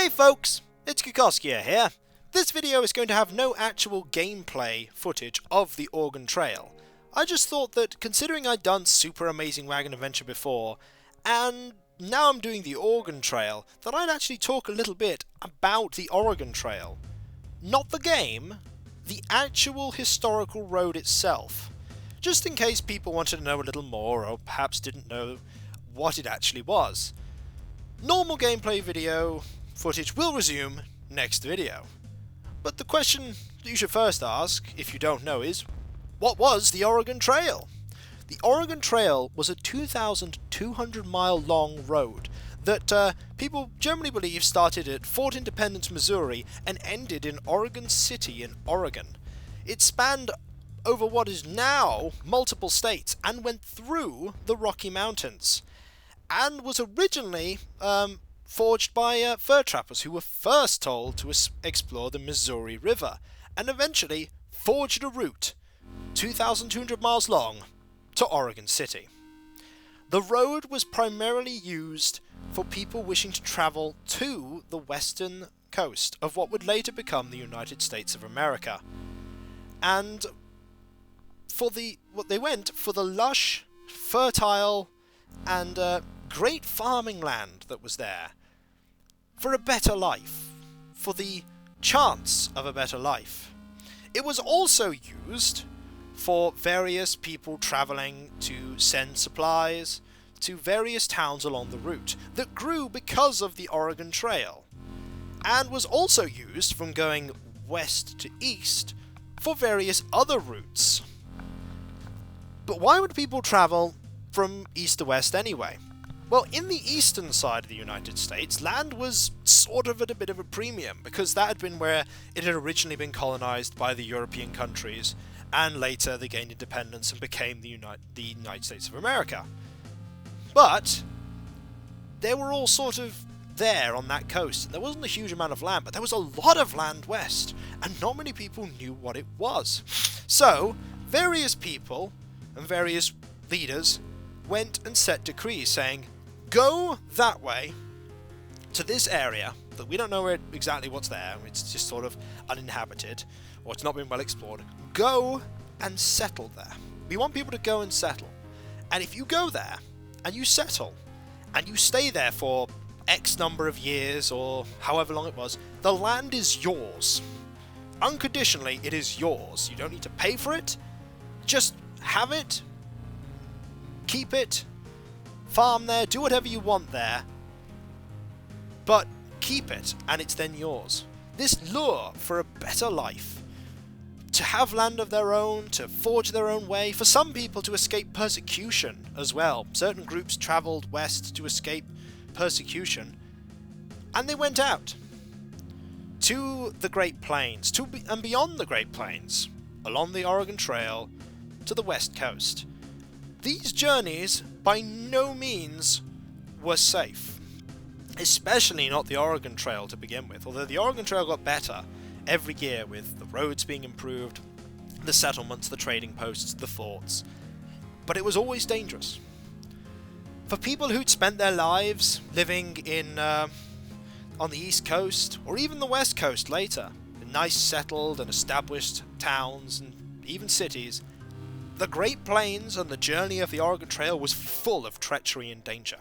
Hey folks, it's Kikoskia here. This video is going to have no actual gameplay footage of the Oregon Trail. I just thought that considering I'd done Super Amazing Wagon Adventure before, and now I'm doing the Oregon Trail, that I'd actually talk a little bit about the Oregon Trail. Not the game, the actual historical road itself. Just in case people wanted to know a little more, or perhaps didn't know what it actually was. Normal gameplay video footage will resume next video. But the question that you should first ask, if you don't know, is, what was the Oregon Trail? The Oregon Trail was a 2,200 mile long road that people generally believe started at Fort Independence, Missouri and ended in Oregon City in Oregon. It spanned over what is now multiple states and went through the Rocky Mountains, and was originally forged by fur trappers who were first told to explore the Missouri River, and eventually forged a route 2,200 miles long to Oregon City. The road was primarily used for people wishing to travel to the western coast of what would later become the United States of America, and they went for the lush, fertile, and great farming land that was there, for a better life, for the chance of a better life. It was also used for various people travelling to send supplies to various towns along the route that grew because of the Oregon Trail, and was also used from going west to east for various other routes. But why would people travel from east to west anyway? Well, in the eastern side of the United States, land was sort of at a bit of a premium, because that had been where it had originally been colonized by the European countries, and later they gained independence and became the United States of America. But they were all sort of there on that coast, and there wasn't a huge amount of land, but there was a lot of land west, and not many people knew what it was. So, various people and various leaders went and set decrees saying, go that way to this area that we don't know exactly what's there, it's just sort of uninhabited, or it's not been well explored. Go and settle there. We want people to go and settle. And if you go there and you settle and you stay there for X number of years or however long it was, the land is yours. Unconditionally, it is yours. You don't need to pay for it. Just have it, keep it, farm there, do whatever you want there, but keep it, and it's then yours. This lure for a better life, to have land of their own, to forge their own way, for some people to escape persecution as well. Certain groups travelled west to escape persecution, and they went out to the Great Plains, and beyond the Great Plains, along the Oregon Trail, to the west coast. These journeys by no means were safe, especially not the Oregon Trail to begin with, although the Oregon Trail got better every year with the roads being improved, the settlements, the trading posts, the forts, but it was always dangerous. For people who'd spent their lives living in on the East Coast, or even the West Coast later, in nice settled and established towns and even cities, the Great Plains and the journey of the Oregon Trail was full of treachery and danger.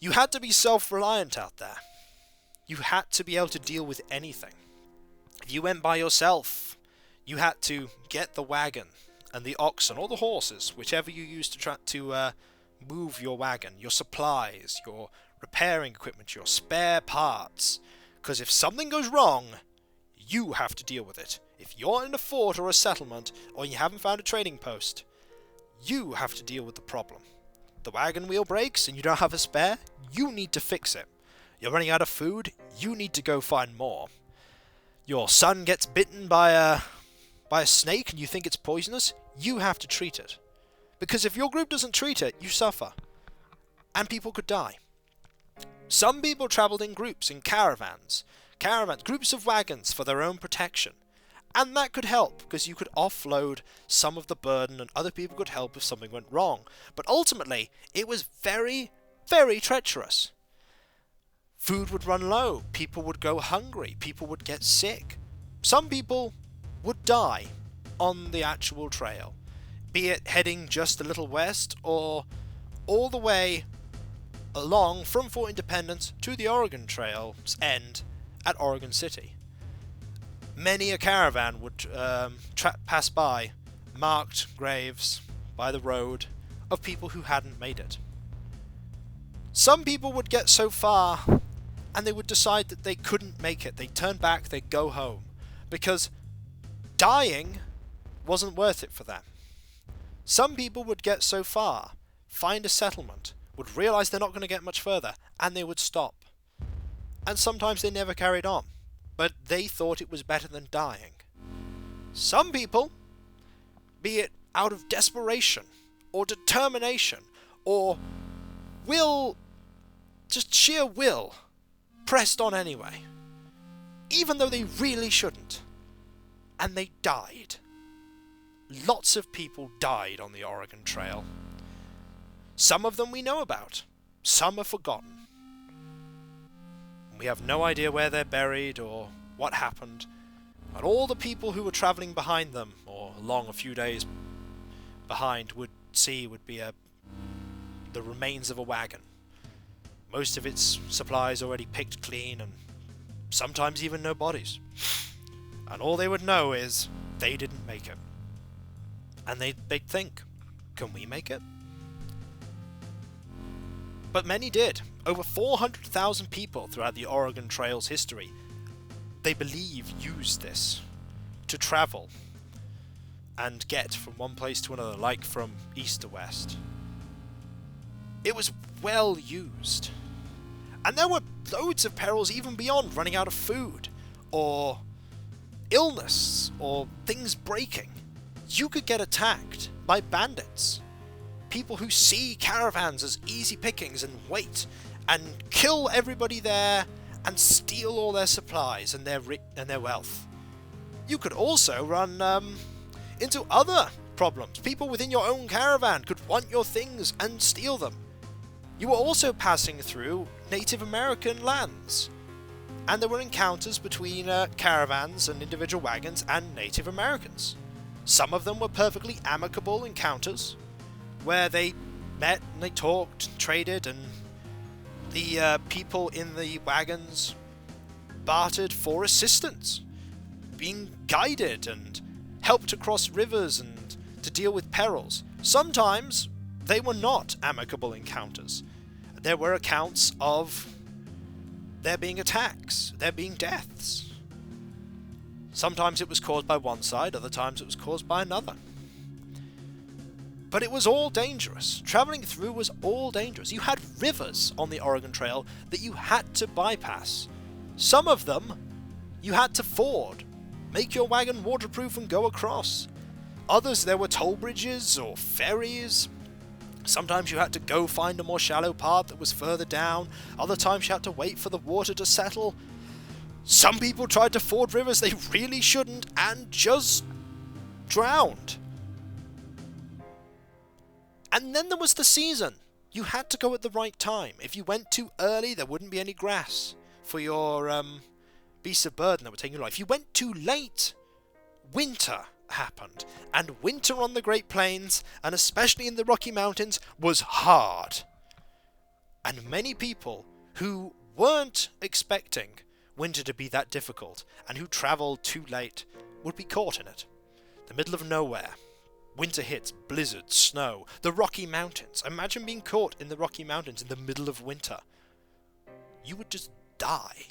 You had to be self-reliant out there. You had to be able to deal with anything. If you went by yourself, you had to get the wagon and the oxen or the horses, whichever you used to try to move your wagon, your supplies, your repairing equipment, your spare parts. Because if something goes wrong, you have to deal with it. If you're in a fort or a settlement, or you haven't found a trading post, you have to deal with the problem. The wagon wheel breaks and you don't have a spare, you need to fix it. You're running out of food, you need to go find more. Your son gets bitten by a snake and you think it's poisonous, you have to treat it. Because if your group doesn't treat it, you suffer. And people could die. Some people travelled in groups, in caravans, groups of wagons for their own protection. And that could help, because you could offload some of the burden and other people could help if something went wrong. But ultimately, it was very, very treacherous. Food would run low, people would go hungry, people would get sick. Some people would die on the actual trail, be it heading just a little west or all the way along from Fort Independence to the Oregon Trail's end at Oregon City. Many a caravan would pass by marked graves by the road of people who hadn't made it. Some people would get so far and they would decide that they couldn't make it. They'd turn back, they'd go home, because dying wasn't worth it for them. Some people would get so far, find a settlement, would realize they're not going to get much further, and they would stop. And sometimes they never carried on, but they thought it was better than dying. Some people, be it out of desperation, or determination, or will, just sheer will, pressed on anyway, even though they really shouldn't, and they died. Lots of people died on the Oregon Trail. Some of them we know about, some are forgotten. We have no idea where they're buried or what happened, and all the people who were travelling behind them, or along a few days behind, would be the remains of a wagon. Most of its supplies already picked clean, and sometimes even no bodies. And all they would know is they didn't make it. And they'd think, can we make it? But many did. Over 400,000 people throughout the Oregon Trail's history, they believe, used this to travel and get from one place to another, like from east to west. It was well used. And there were loads of perils even beyond running out of food, or illness, or things breaking. You could get attacked by bandits. People who see caravans as easy pickings and wait, and kill everybody there, and steal all their supplies and their wealth. You could also run into other problems. People within your own caravan could want your things and steal them. You were also passing through Native American lands, and there were encounters between caravans and individual wagons and Native Americans. Some of them were perfectly amicable encounters, where they met and they talked, traded, and the people in the wagons bartered for assistance, being guided and helped across rivers and to deal with perils. Sometimes they were not amicable encounters. There were accounts of there being attacks, there being deaths. Sometimes it was caused by one side, other times it was caused by another. But it was all dangerous. Traveling through was all dangerous. You had rivers on the Oregon Trail that you had to bypass. Some of them you had to ford, make your wagon waterproof and go across. Others, there were toll bridges or ferries. Sometimes you had to go find a more shallow part that was further down. Other times you had to wait for the water to settle. Some people tried to ford rivers they really shouldn't and just drowned. And then there was the season. You had to go at the right time. If you went too early, there wouldn't be any grass for your beasts of burden that were taking your life. If you went too late, winter happened. And winter on the Great Plains, and especially in the Rocky Mountains, was hard. And many people who weren't expecting winter to be that difficult, and who travelled too late, would be caught in it. The middle of nowhere. Winter hits, blizzard, snow, the Rocky Mountains. Imagine being caught in the Rocky Mountains in the middle of winter. You would just die.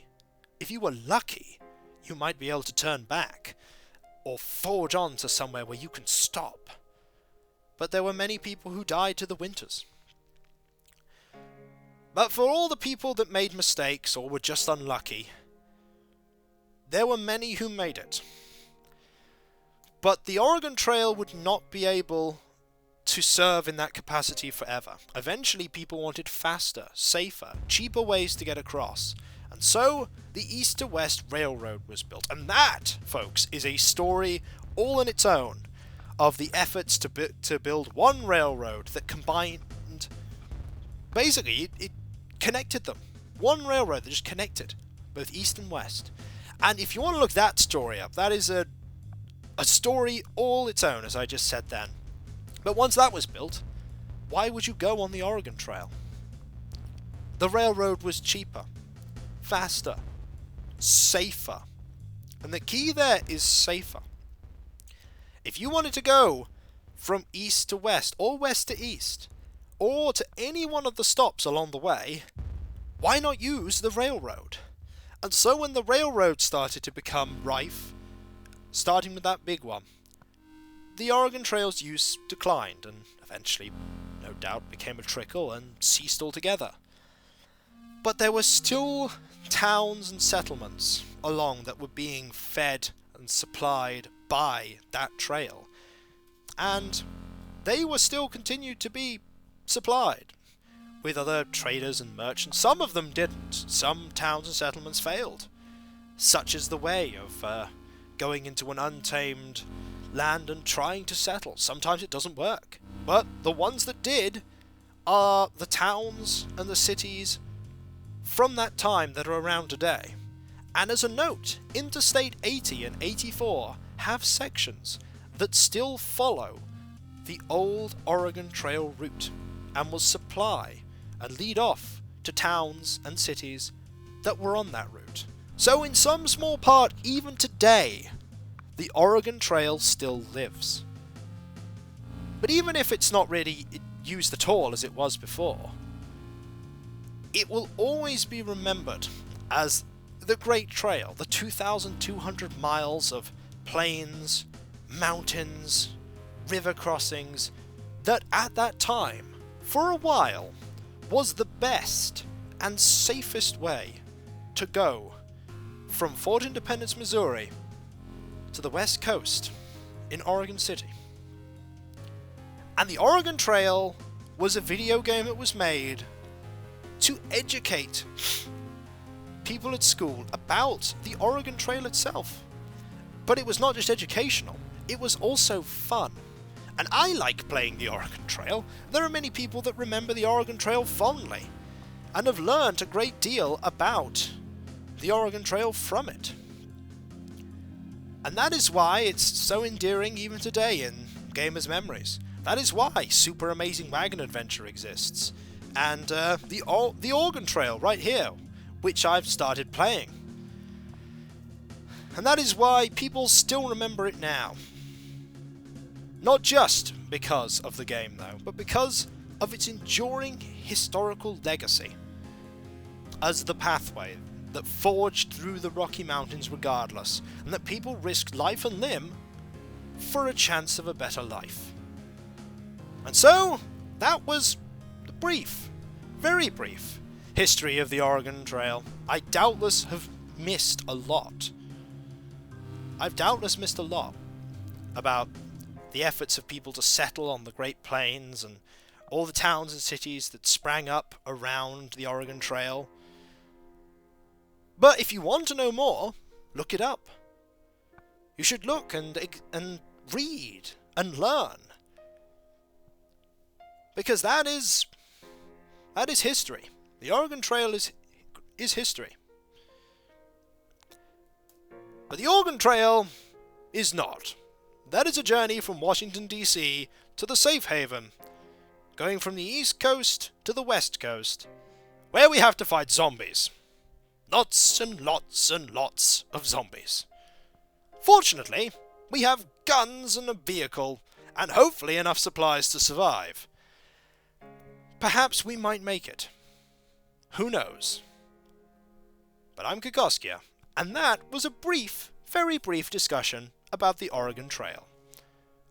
If you were lucky, you might be able to turn back, or forge on to somewhere where you can stop. But there were many people who died to the winters. But for all the people that made mistakes or were just unlucky, there were many who made it. But the Oregon Trail would not be able to serve in that capacity forever. Eventually people wanted faster, safer, cheaper ways to get across. And so the East to West Railroad was built. And that, folks, is a story all on its own of the efforts to build one railroad that combined... Basically, it connected them. One railroad that just connected both east and west. And if you want to look that story up, that is a story all its own, as I just said then. But once that was built, why would you go on the Oregon Trail? The railroad was cheaper, faster, safer. And the key there is safer. If you wanted to go from east to west, or west to east, or to any one of the stops along the way, why not use the railroad? And so when the railroad started to become rife, starting with that big one, the Oregon Trail's use declined and eventually, no doubt, became a trickle and ceased altogether. But there were still towns and settlements along that were being fed and supplied by that trail. And they were still continued to be supplied with other traders and merchants. Some of them didn't. Some towns and settlements failed. Such is the way of going into an untamed land and trying to settle. Sometimes it doesn't work. But the ones that did are the towns and the cities from that time that are around today. And as a note, Interstate 80 and 84 have sections that still follow the old Oregon Trail route and will supply and lead off to towns and cities that were on that route. So in some small part, even today, the Oregon Trail still lives. But even if it's not really used at all as it was before, it will always be remembered as the Great Trail, the 2,200 miles of plains, mountains, river crossings, that at that time, for a while, was the best and safest way to go from Fort Independence, Missouri, to the West Coast in Oregon City. And the Oregon Trail was a video game that was made to educate people at school about the Oregon Trail itself. But it was not just educational, it was also fun. And I like playing the Oregon Trail. There are many people that remember the Oregon Trail fondly and have learned a great deal about the Oregon Trail from it. And that is why it's so endearing even today in gamers' memories. That is why Super Amazing Wagon Adventure exists. And the Oregon Trail right here, which I've started playing. And that is why people still remember it now. Not just because of the game though, but because of its enduring historical legacy as the pathway that forged through the Rocky Mountains regardless, and that people risked life and limb for a chance of a better life. And so, that was the brief, very brief, history of the Oregon Trail. I doubtless have missed a lot. I've doubtless missed a lot about the efforts of people to settle on the Great Plains and all the towns and cities that sprang up around the Oregon Trail. But if you want to know more, look it up. You should look and read and learn. Because that is history. The Oregon Trail is history. But the Oregon Trail is not. That is a journey from Washington, D.C. to the Safe Haven, going from the East Coast to the West Coast, where we have to fight zombies. Lots and lots and lots of zombies. Fortunately, we have guns and a vehicle, and hopefully enough supplies to survive. Perhaps we might make it. Who knows? But I'm Kikoskia, and that was a brief, very brief discussion about the Oregon Trail.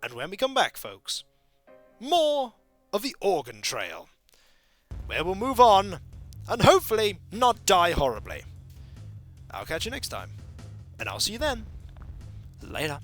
And when we come back, folks, more of the Oregon Trail, where we'll move on and hopefully not die horribly. I'll catch you next time, and I'll see you then. Later.